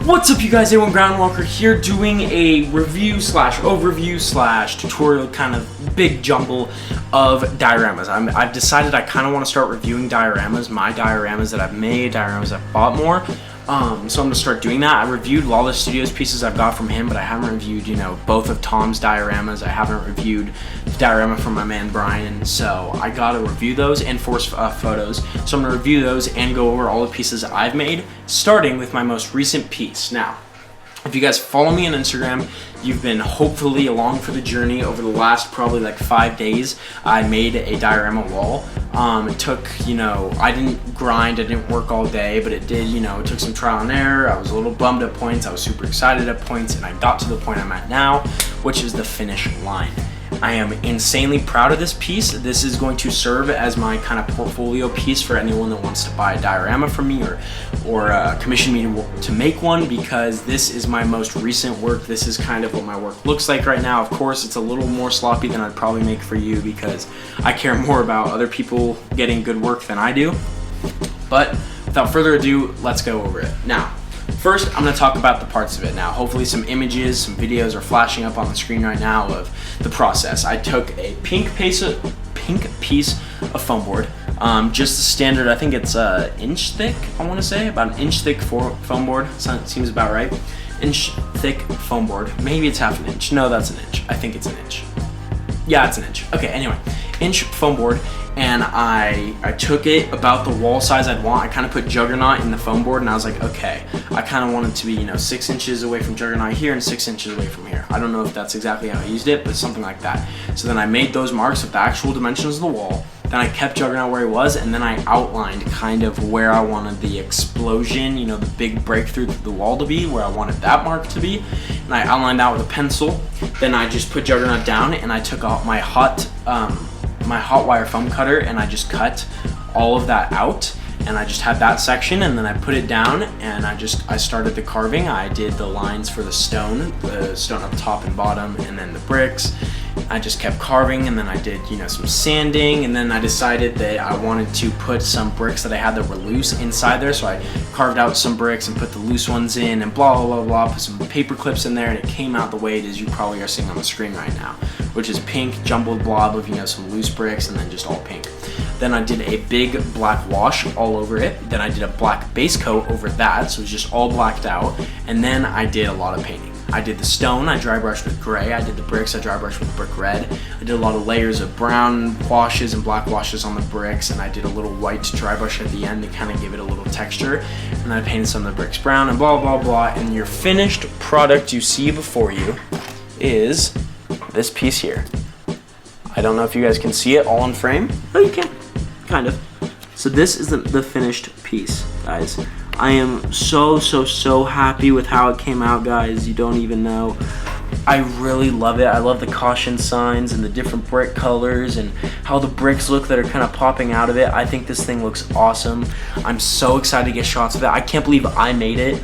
What's up, you guys? Awan Groundwalker here, doing a review slash overview slash tutorial kind of big jumble of dioramas. I've decided I kind of want to start reviewing dioramas, my dioramas that I've made, dioramas I've bought more. So I'm going to start doing that. I reviewed Lawless Studios pieces I've got from him, but I haven't reviewed, both of Tom's dioramas. I haven't reviewed the diorama from my man Brian, so I got to review those and force photos. So I'm going to review those and go over all the pieces I've made, starting with my most recent piece. Now, if you guys follow me on Instagram, you've been hopefully along for the journey over the last probably like 5 days. I made a diorama wall. It took, I didn't grind, I didn't work all day, but it did, it took some trial and error. I was a little bummed at points, I was super excited at points, and I got to the point I'm at now, which is the finish line. I am insanely proud of this piece. This is going to serve as my kind of portfolio piece for anyone that wants to buy a diorama from me or commission me to make one, because this is my most recent work. This is kind of what my work looks like right now. Of course, it's a little more sloppy than I'd probably make for you because I care more about other people getting good work than I do. But without further ado, let's go over it. Now, first, I'm going to talk about the parts of it. Now, hopefully some images, some videos are flashing up on the screen right now of the process. I took a pink piece of foam board, just the standard, I think it's inch thick, I want to say, about an inch thick foam board, seems about right. Inch thick foam board, maybe it's half an inch, no, that's an inch, I think it's an inch. Yeah, it's an inch. Okay, anyway, inch foam board, and I took it about the wall size I'd want. I kind of put Juggernaut in the foam board, and I was like, okay, I kind of want it to be, 6 inches away from Juggernaut here and 6 inches away from here. I don't know if that's exactly how I used it, but something like that. So then I made those marks of the actual dimensions of the wall. Then I kept Juggernaut where he was, and then I outlined kind of where I wanted the explosion, the big breakthrough to the wall to be, where I wanted that mark to be. And I outlined that with a pencil. Then I just put Juggernaut down, and I took out my hot wire foam cutter, and I just cut all of that out, and I just had that section, and then I put it down, and I started the carving. I did the lines for the stone up top and bottom, and then the bricks. I just kept carving, and then I did, some sanding, and then I decided that I wanted to put some bricks that I had that were loose inside there, so I carved out some bricks and put the loose ones in, and blah, blah, blah, blah, put some paper clips in there, and it came out the way it is you probably are seeing on the screen right now, which is pink jumbled blob of, some loose bricks, and then just all pink. Then I did a big black wash all over it. Then I did a black base coat over that, so it was just all blacked out, and then I did a lot of painting. I did the stone, I dry brushed with gray. I did the bricks, I dry brushed with brick red. I did a lot of layers of brown washes and black washes on the bricks, and I did a little white dry brush at the end to kind of give it a little texture. And then I painted some of the bricks brown and blah, blah, blah. And your finished product you see before you is this piece here. I don't know if you guys can see it all in frame. Oh, you can, kind of. So this is the finished piece, guys. I am so happy with how it came out, guys. You don't even know. I really love it. I love the caution signs and the different brick colors and how the bricks look that are kind of popping out of it. I think this thing looks awesome. I'm so excited to get shots of it. I can't believe I made it.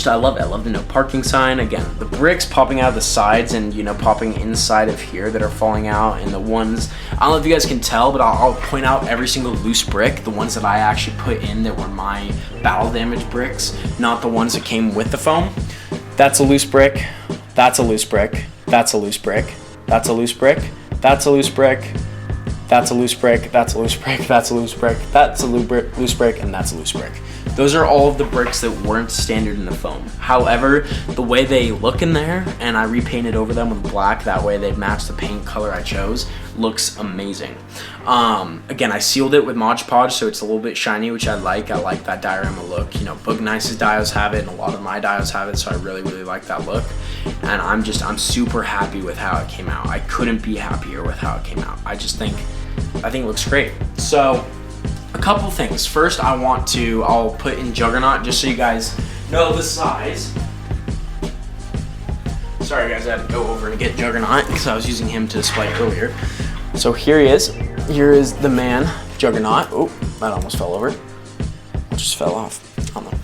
I love it. I love the no parking sign. Again, the bricks popping out of the sides and, popping inside of here that are falling out, and the ones, I don't know if you guys can tell, but I'll point out every single loose brick, the ones that I actually put in that were my battle damage bricks, not the ones that came with the foam. That's a loose brick. That's a loose brick. That's a loose brick. That's a loose brick. That's a loose brick. That's a loose brick. That's a loose brick. That's a loose brick. That's a loose brick, and that's a loose brick. Those are all of the bricks that weren't standard in the foam. However, the way they look in there, and I repainted over them with black, that way they match the paint color I chose, looks amazing. Again, I sealed it with Mod Podge, so it's a little bit shiny, which I like. I like that diorama look. Bug Nice's dios have it, and a lot of my dios have it, so I really like that look. And I'm super happy with how it came out. I couldn't be happier with how it came out. I think it looks great. So, a couple things. First, I'll put in Juggernaut just so you guys know the size. Sorry guys, I had to go over and get Juggernaut because I was using him to display earlier. So here he is. Here is the man, Juggernaut. Oh, that almost fell over. It just fell off. I don't know.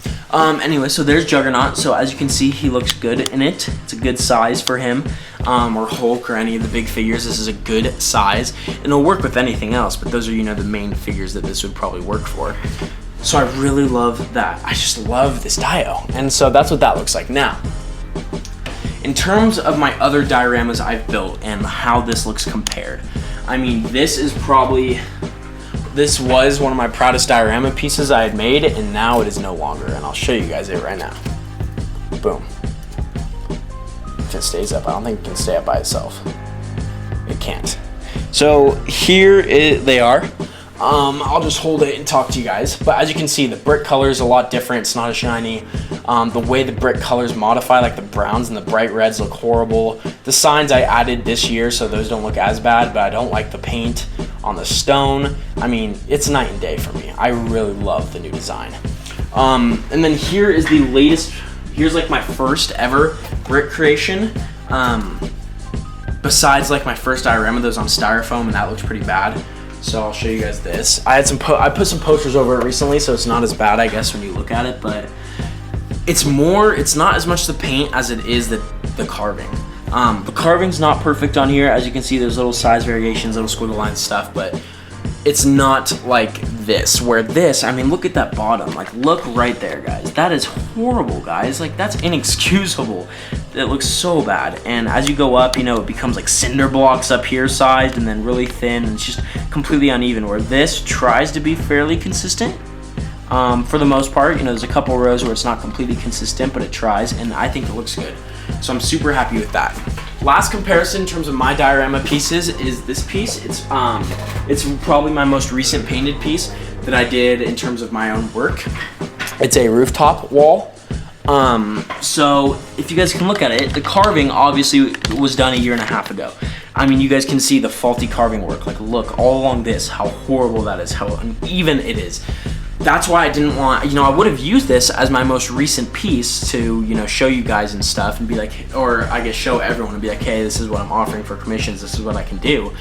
Anyway, so there's Juggernaut. So as you can see, he looks good in it. It's a good size for him. Or Hulk or any of the big figures. This is a good size, and it'll work with anything else, but those are, the main figures that this would probably work for. So I really love that. I just love this dio. And so that's what that looks like. Now, in terms of my other dioramas I've built and how this looks compared, I mean, this was one of my proudest diorama pieces I had made, and now it is no longer, and I'll show you guys it right now. Boom. If it stays up, I don't think it can stay up by itself. It can't. So here they are. I'll just hold it and talk to you guys. But as you can see, the brick color is a lot different. It's not as shiny. The way the brick colors modify, like the browns and the bright reds, look horrible. The signs I added this year, so those don't look as bad, but I don't like the paint on the stone. I mean, it's night and day for me. I really love the new design. And then here is the latest. Here's like my first ever brick creation. Besides like my first diorama that was on styrofoam, and that looks pretty bad. So I'll show you guys this. I put some posters over it recently, so it's not as bad, I guess, when you look at it, but it's not as much the paint as it is the carving. The carving's not perfect on here. As you can see, there's little size variations, little squiggle lines stuff, but it's not like this, where this, I mean, look at that bottom. Like, look right there, guys. That is horrible, guys. Like, that's inexcusable. It looks so bad. And as you go up, you know, it becomes like cinder blocks up here sized, and then really thin, and it's just completely uneven, where this tries to be fairly consistent. For the most part, you know, there's a couple rows where it's not completely consistent, but it tries, and I think it looks good. So I'm super happy with that. Last comparison in terms of my diorama pieces is this piece. It's probably my most recent painted piece that I did in terms of my own work. It's a rooftop wall. So if you guys can look at it, the carving obviously was done 1.5 years ago. I mean, you guys can see the faulty carving work. Like, look all along this, how horrible that is, how uneven it is. That's why I didn't want, you know, I would have used this as my most recent piece to, you know, show you guys and stuff and be like, or I guess show everyone and be like, hey, this is what I'm offering for commissions, this is what I can do.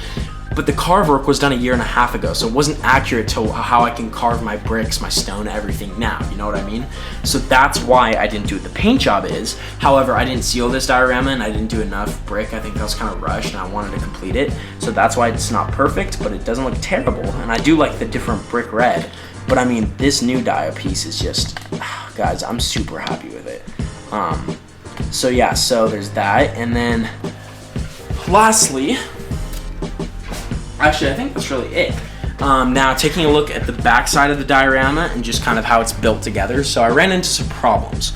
But the carve work was done 1.5 years ago, so it wasn't accurate to how I can carve my bricks, my stone, everything now, you know what I mean? So that's why I didn't do it. The paint job is, however, I didn't seal this diorama and I didn't do enough brick. I think I was kind of rushed and I wanted to complete it. So that's why it's not perfect, but it doesn't look terrible. And I do like the different brick red. But I mean, this new dio piece is just, guys, I'm super happy with it. So yeah, so there's that. And then lastly, actually, I think that's really it. Now, taking a look at the back side of the diorama and just kind of how it's built together. So I ran into some problems.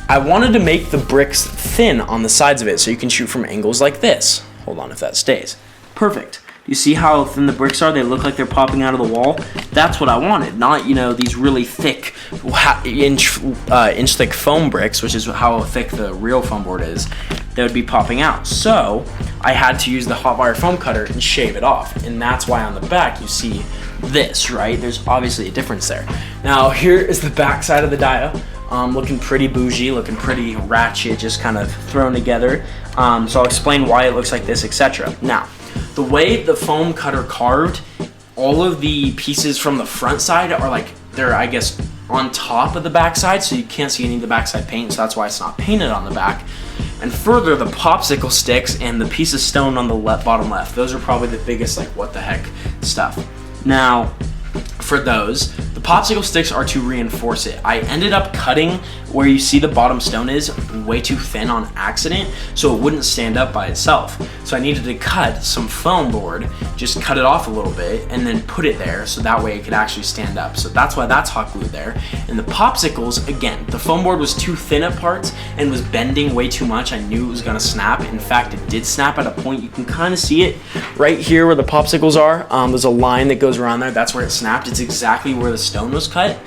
I wanted to make the bricks thin on the sides of it so you can shoot from angles like this. Hold on if that stays. Perfect. You see how thin the bricks are? They look like they're popping out of the wall. That's what I wanted, not, you know, these really thick, inch thick foam bricks, which is how thick the real foam board is, that would be popping out. So I had to use the hot wire foam cutter and shave it off. And that's why on the back you see this, right? There's obviously a difference there. Now here is the back side of the dio. Looking pretty bougie, looking pretty ratchet, just kind of thrown together. So I'll explain why it looks like this, etc. Now, the way the foam cutter carved, all of the pieces from the front side are like, they're, I guess, on top of the back side, so you can't see any of the backside paint, so that's why it's not painted on the back. And further, the popsicle sticks and the piece of stone on the bottom left, those are probably the biggest, like, what the heck stuff. Now, for those, the popsicle sticks are to reinforce it. I ended up cutting where you see the bottom stone is way too thin on accident, so it wouldn't stand up by itself. So I needed to cut some foam board, just cut it off a little bit, and then put it there so that way it could actually stand up. So that's why that's hot glued there. And the popsicles, again, the foam board was too thin at parts and was bending way too much. I knew it was gonna snap. In fact, it did snap at a point. You can kind of see it right here where the popsicles are. There's a line that goes around there. That's where it snapped. It's exactly where the stone was cut.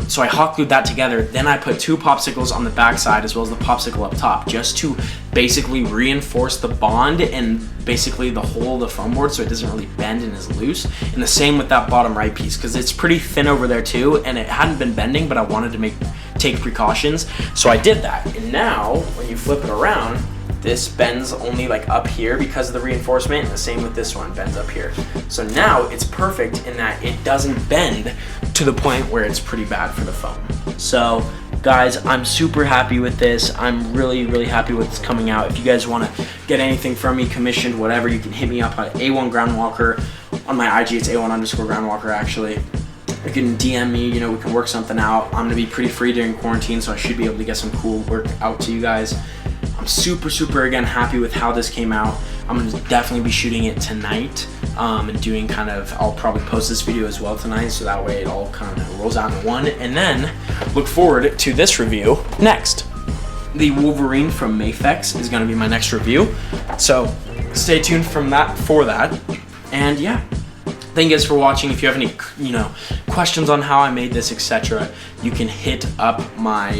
So I hot glued that together. Then I put 2 popsicles on the back side as well as the popsicle up top, just to basically reinforce the bond and basically the whole of the foam board so it doesn't really bend and is loose. And the same with that bottom right piece, because it's pretty thin over there too, and it hadn't been bending, but I wanted to take precautions, so I did that. And now when you flip it around, this bends only like up here because of the reinforcement, and the same with this one, bends up here. So now it's perfect in that it doesn't bend to the point where it's pretty bad for the foam. So guys, I'm super happy with this. I'm really, really happy with this coming out. If you guys want to get anything from me, commissioned, whatever, you can hit me up at Awan Groundwalker. On my IG, it's A1_Groundwalker actually. you can DM me, you know, we can work something out. I'm gonna be pretty free during quarantine, so I should be able to get some cool work out to you guys. I'm super, again, happy with how this came out. I'm gonna definitely be shooting it tonight, and doing kind of, I'll probably post this video as well tonight, so that way it all kind of rolls out in one, and then look forward to this review next. The Wolverine from Mafex is gonna be my next review, so stay tuned for that, and yeah. Thank you guys for watching. If you have any, you know, questions on how I made this, etc., you can hit up my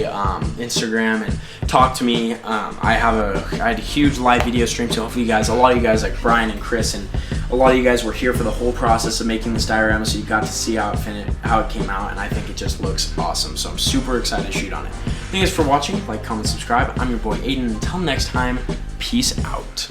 Instagram and talk to me. I had a huge live video stream, so hopefully you guys, a lot of you guys like Brian and Chris, and a lot of you guys were here for the whole process of making this diorama, so you got to see how it came out, and I think it just looks awesome. So I'm super excited to shoot on it. Thank you guys for watching. Like, comment, subscribe. I'm your boy Aiden. Until next time, peace out.